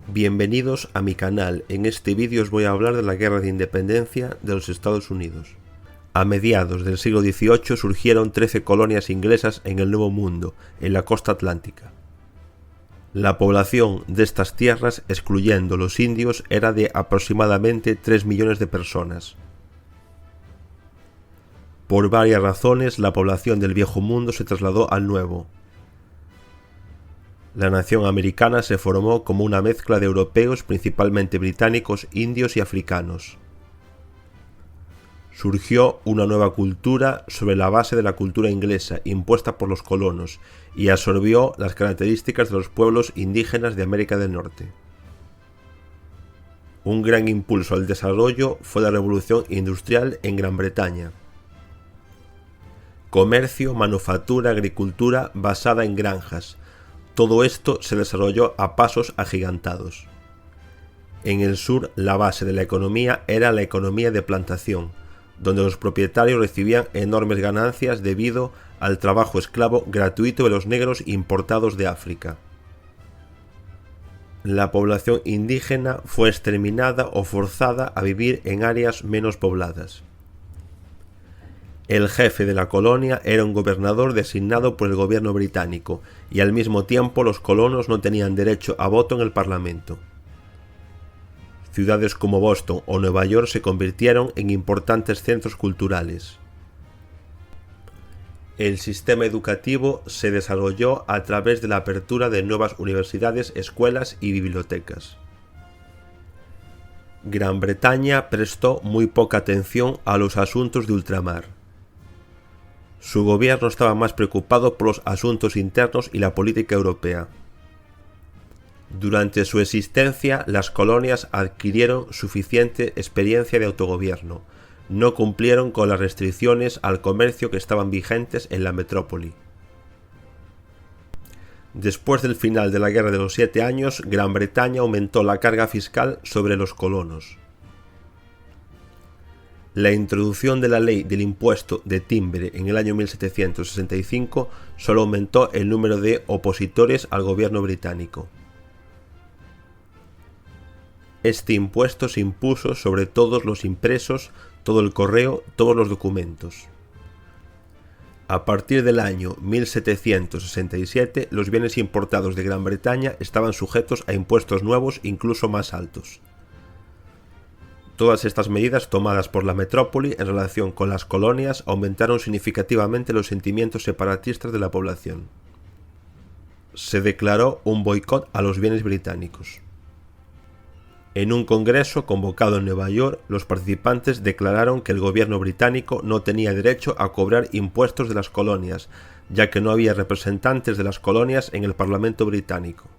Bienvenidos a mi canal. En este vídeo os voy a hablar de la Guerra de Independencia de los Estados Unidos. A mediados del siglo XVIII surgieron 13 colonias inglesas en el Nuevo Mundo, en la costa atlántica. La población de estas tierras, excluyendo los indios, era de aproximadamente 3 millones de personas. Por varias razones, la población del Viejo Mundo se trasladó al Nuevo. La nación americana se formó como una mezcla de europeos, principalmente británicos, indios y africanos. Surgió una nueva cultura sobre la base de la cultura inglesa impuesta por los colonos y absorbió las características de los pueblos indígenas de América del Norte. Un gran impulso al desarrollo fue la revolución industrial en Gran Bretaña. Comercio, manufactura, agricultura basada en granjas. Todo esto se desarrolló a pasos agigantados. En el sur, la base de la economía era la economía de plantación, donde los propietarios recibían enormes ganancias debido al trabajo esclavo gratuito de los negros importados de África. La población indígena fue exterminada o forzada a vivir en áreas menos pobladas. El jefe de la colonia era un gobernador designado por el gobierno británico, y al mismo tiempo los colonos no tenían derecho a voto en el Parlamento. Ciudades como Boston o Nueva York se convirtieron en importantes centros culturales. El sistema educativo se desarrolló a través de la apertura de nuevas universidades, escuelas y bibliotecas. Gran Bretaña prestó muy poca atención a los asuntos de ultramar. Su gobierno estaba más preocupado por los asuntos internos y la política europea. Durante su existencia, las colonias adquirieron suficiente experiencia de autogobierno. No cumplieron con las restricciones al comercio que estaban vigentes en la metrópoli. Después del final de la Guerra de los 7 Años, Gran Bretaña aumentó la carga fiscal sobre los colonos. La introducción de la ley del impuesto de timbre en el año 1765 solo aumentó el número de opositores al gobierno británico. Este impuesto se impuso sobre todos los impresos, todo el correo, todos los documentos. A partir del año 1767, los bienes importados de Gran Bretaña estaban sujetos a impuestos nuevos, incluso más altos. Todas estas medidas tomadas por la metrópoli en relación con las colonias aumentaron significativamente los sentimientos separatistas de la población. Se declaró un boicot a los bienes británicos. En un congreso convocado en Nueva York, los participantes declararon que el gobierno británico no tenía derecho a cobrar impuestos de las colonias, ya que no había representantes de las colonias en el Parlamento británico.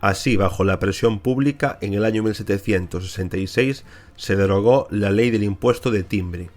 Así, bajo la presión pública, en el año 1766 se derogó la ley del impuesto de timbre,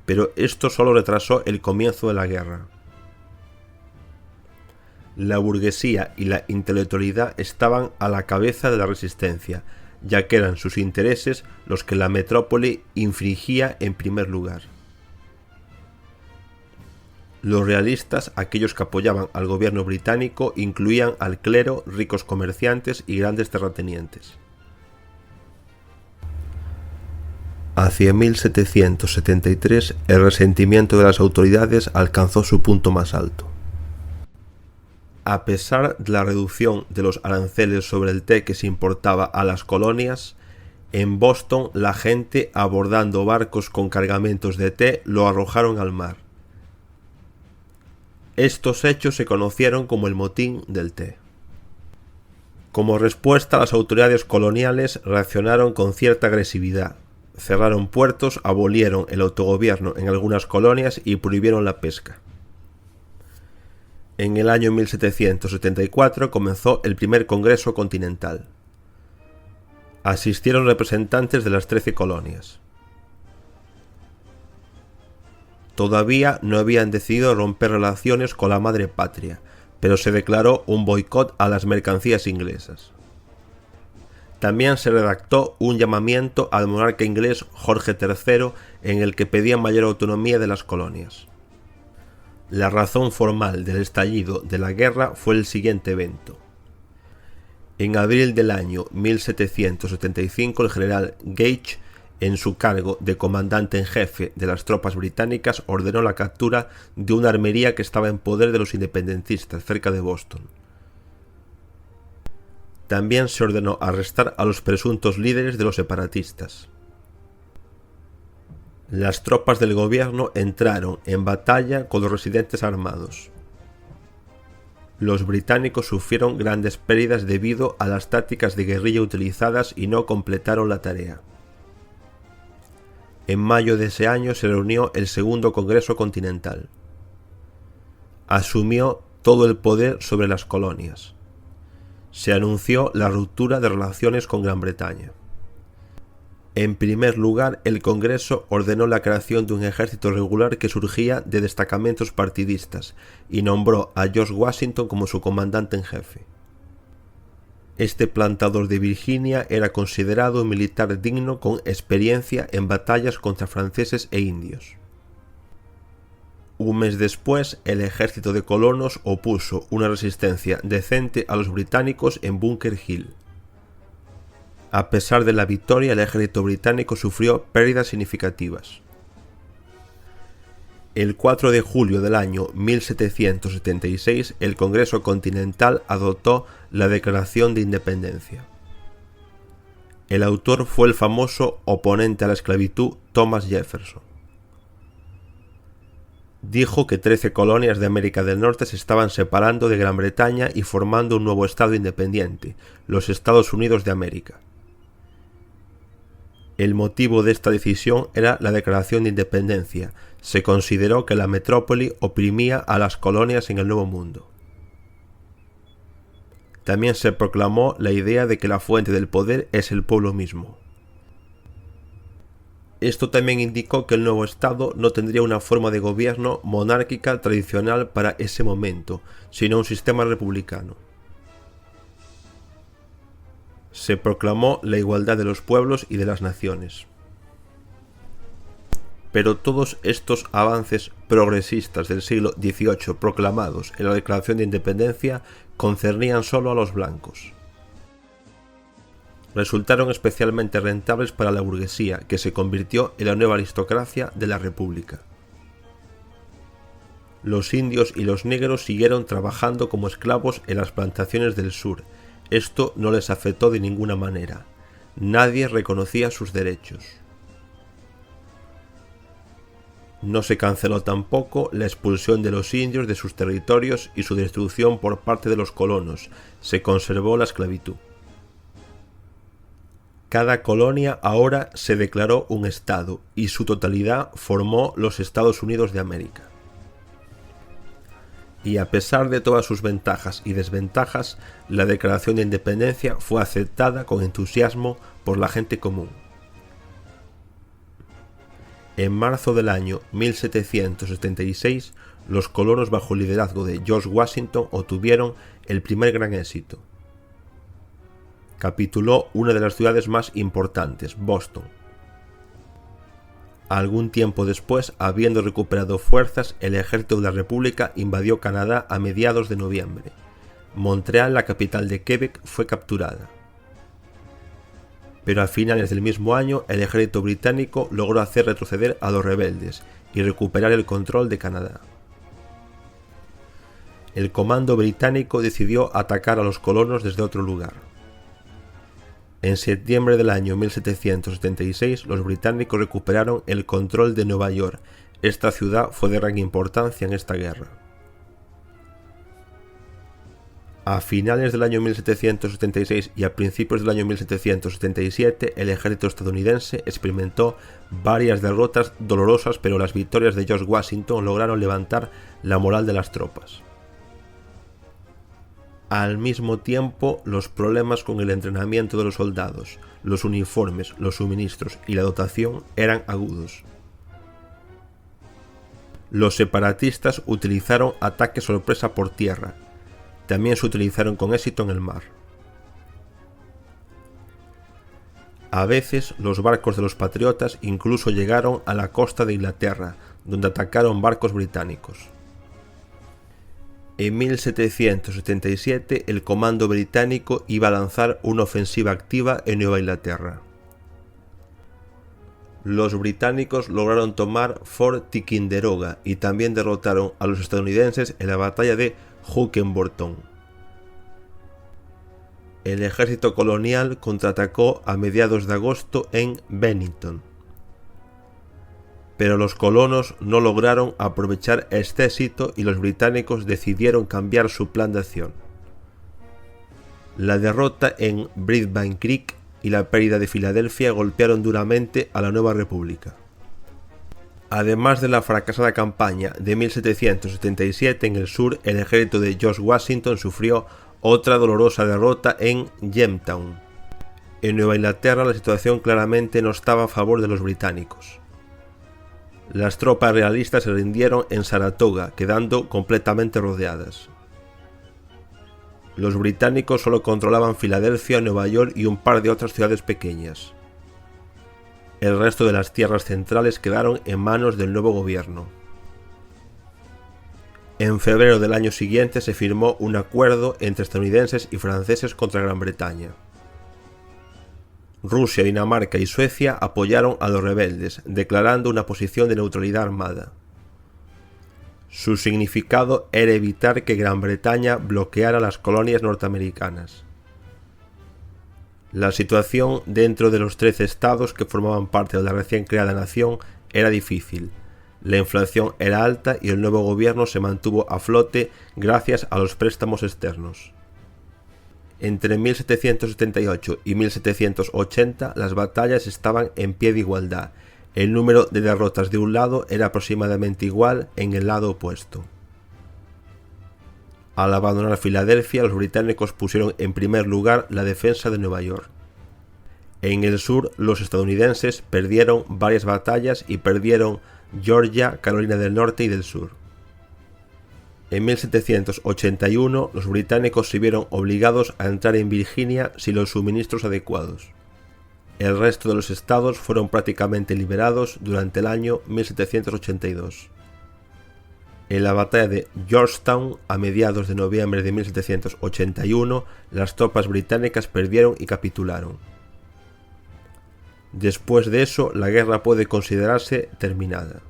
pero esto solo retrasó el comienzo de la guerra. La burguesía y la intelectualidad estaban a la cabeza de la resistencia, ya que eran sus intereses los que la metrópoli infringía en primer lugar. Los realistas, aquellos que apoyaban al gobierno británico, incluían al clero, ricos comerciantes y grandes terratenientes. Hacia 1773, el resentimiento de las autoridades alcanzó su punto más alto. A pesar de la reducción de los aranceles sobre el té que se importaba a las colonias, en Boston la gente, abordando barcos con cargamentos de té, lo arrojaron al mar. Estos hechos se conocieron como el motín del té. Como respuesta, las autoridades coloniales reaccionaron con cierta agresividad. Cerraron puertos, abolieron el autogobierno en algunas colonias y prohibieron la pesca. En el año 1774 comenzó el primer Congreso Continental. Asistieron representantes de las 13 colonias. Todavía no habían decidido romper relaciones con la madre patria, pero se declaró un boicot a las mercancías inglesas. También se redactó un llamamiento al monarca inglés Jorge III en el que pedía mayor autonomía de las colonias. La razón formal del estallido de la guerra fue el siguiente evento. En abril del año 1775, el general Gage, en su cargo de comandante en jefe de las tropas británicas, ordenó la captura de una armería que estaba en poder de los independentistas cerca de Boston. También se ordenó arrestar a los presuntos líderes de los separatistas. Las tropas del gobierno entraron en batalla con los residentes armados. Los británicos sufrieron grandes pérdidas debido a las tácticas de guerrilla utilizadas y no completaron la tarea. En mayo de ese año se reunió el Segundo Congreso Continental. Asumió todo el poder sobre las colonias. Se anunció la ruptura de relaciones con Gran Bretaña. En primer lugar, el Congreso ordenó la creación de un ejército regular que surgía de destacamentos partidistas y nombró a George Washington como su comandante en jefe. Este plantador de Virginia era considerado un militar digno con experiencia en batallas contra franceses e indios. Un mes después, el ejército de colonos opuso una resistencia decente a los británicos en Bunker Hill. A pesar de la victoria, el ejército británico sufrió pérdidas significativas. El 4 de julio del año 1776, el Congreso Continental adoptó la Declaración de Independencia. El autor fue el famoso oponente a la esclavitud Thomas Jefferson. Dijo que 13 colonias de América del Norte se estaban separando de Gran Bretaña y formando un nuevo estado independiente, los Estados Unidos de América. El motivo de esta decisión era la Declaración de Independencia. Se consideró que la metrópoli oprimía a las colonias en el Nuevo Mundo. También se proclamó la idea de que la fuente del poder es el pueblo mismo. Esto también indicó que el nuevo Estado no tendría una forma de gobierno monárquica tradicional para ese momento, sino un sistema republicano. Se proclamó la igualdad de los pueblos y de las naciones. Pero todos estos avances progresistas del siglo XVIII proclamados en la Declaración de Independencia concernían solo a los blancos. Resultaron especialmente rentables para la burguesía, que se convirtió en la nueva aristocracia de la República. Los indios y los negros siguieron trabajando como esclavos en las plantaciones del sur. Esto no les afectó de ninguna manera. Nadie reconocía sus derechos. No se canceló tampoco la expulsión de los indios de sus territorios y su destrucción por parte de los colonos. Se conservó la esclavitud. Cada colonia ahora se declaró un estado y su totalidad formó los Estados Unidos de América. Y a pesar de todas sus ventajas y desventajas, la Declaración de Independencia fue aceptada con entusiasmo por la gente común. En marzo del año 1776, los colonos bajo el liderazgo de George Washington obtuvieron el primer gran éxito. Capituló una de las ciudades más importantes, Boston. Algún tiempo después, habiendo recuperado fuerzas, el ejército de la República invadió Canadá a mediados de noviembre. Montreal, la capital de Quebec, fue capturada. Pero a finales del mismo año, el ejército británico logró hacer retroceder a los rebeldes y recuperar el control de Canadá. El comando británico decidió atacar a los colonos desde otro lugar. En septiembre del año 1776, los británicos recuperaron el control de Nueva York. Esta ciudad fue de gran importancia en esta guerra. A finales del año 1776 y a principios del año 1777, el ejército estadounidense experimentó varias derrotas dolorosas, pero las victorias de George Washington lograron levantar la moral de las tropas. Al mismo tiempo, los problemas con el entrenamiento de los soldados, los uniformes, los suministros y la dotación eran agudos. Los separatistas utilizaron ataques sorpresa por tierra. También se utilizaron con éxito en el mar. A veces, los barcos de los patriotas incluso llegaron a la costa de Inglaterra, donde atacaron barcos británicos. En 1777 el comando británico iba a lanzar una ofensiva activa en Nueva Inglaterra. Los británicos lograron tomar Fort Ticonderoga y también derrotaron a los estadounidenses en la batalla de Hockenborton. El ejército colonial contraatacó a mediados de agosto en Bennington, pero los colonos no lograron aprovechar este éxito y los británicos decidieron cambiar su plan de acción. La derrota en Brisbane Creek y la pérdida de Filadelfia golpearon duramente a la nueva república. Además de la fracasada campaña de 1777 en el sur, el ejército de George Washington sufrió otra dolorosa derrota en Jamestown. En Nueva Inglaterra la situación claramente no estaba a favor de los británicos. Las tropas realistas se rindieron en Saratoga, quedando completamente rodeadas. Los británicos solo controlaban Filadelfia, Nueva York y un par de otras ciudades pequeñas. El resto de las tierras centrales quedaron en manos del nuevo gobierno. En febrero del año siguiente se firmó un acuerdo entre estadounidenses y franceses contra Gran Bretaña. Rusia, Dinamarca y Suecia apoyaron a los rebeldes, declarando una posición de neutralidad armada. Su significado era evitar que Gran Bretaña bloqueara las colonias norteamericanas. La situación dentro de los 13 estados que formaban parte de la recién creada nación era difícil. La inflación era alta y el nuevo gobierno se mantuvo a flote gracias a los préstamos externos. Entre 1778 y 1780 las batallas estaban en pie de igualdad. El número de derrotas de un lado era aproximadamente igual en el lado opuesto. Al abandonar Filadelfia, los británicos pusieron en primer lugar la defensa de Nueva York. En el sur, los estadounidenses perdieron varias batallas y perdieron Georgia, Carolina del Norte y del Sur. En 1781, los británicos se vieron obligados a entrar en Virginia sin los suministros adecuados. El resto de los estados fueron prácticamente liberados durante el año 1782. En la batalla de Georgetown, a mediados de noviembre de 1781, las tropas británicas perdieron y capitularon. Después de eso, la guerra puede considerarse terminada.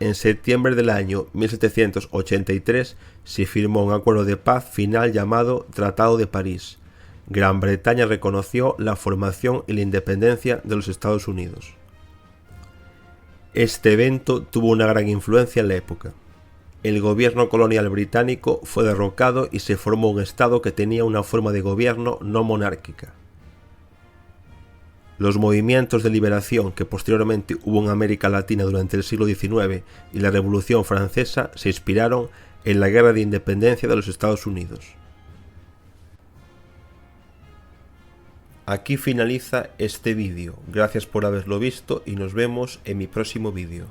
En septiembre del año 1783 se firmó un acuerdo de paz final llamado Tratado de París. Gran Bretaña reconoció la formación y la independencia de los Estados Unidos. Este evento tuvo una gran influencia en la época. El gobierno colonial británico fue derrocado y se formó un estado que tenía una forma de gobierno no monárquica. Los movimientos de liberación que posteriormente hubo en América Latina durante el siglo XIX y la Revolución Francesa se inspiraron en la Guerra de Independencia de los Estados Unidos. Aquí finaliza este vídeo. Gracias por haberlo visto y nos vemos en mi próximo vídeo.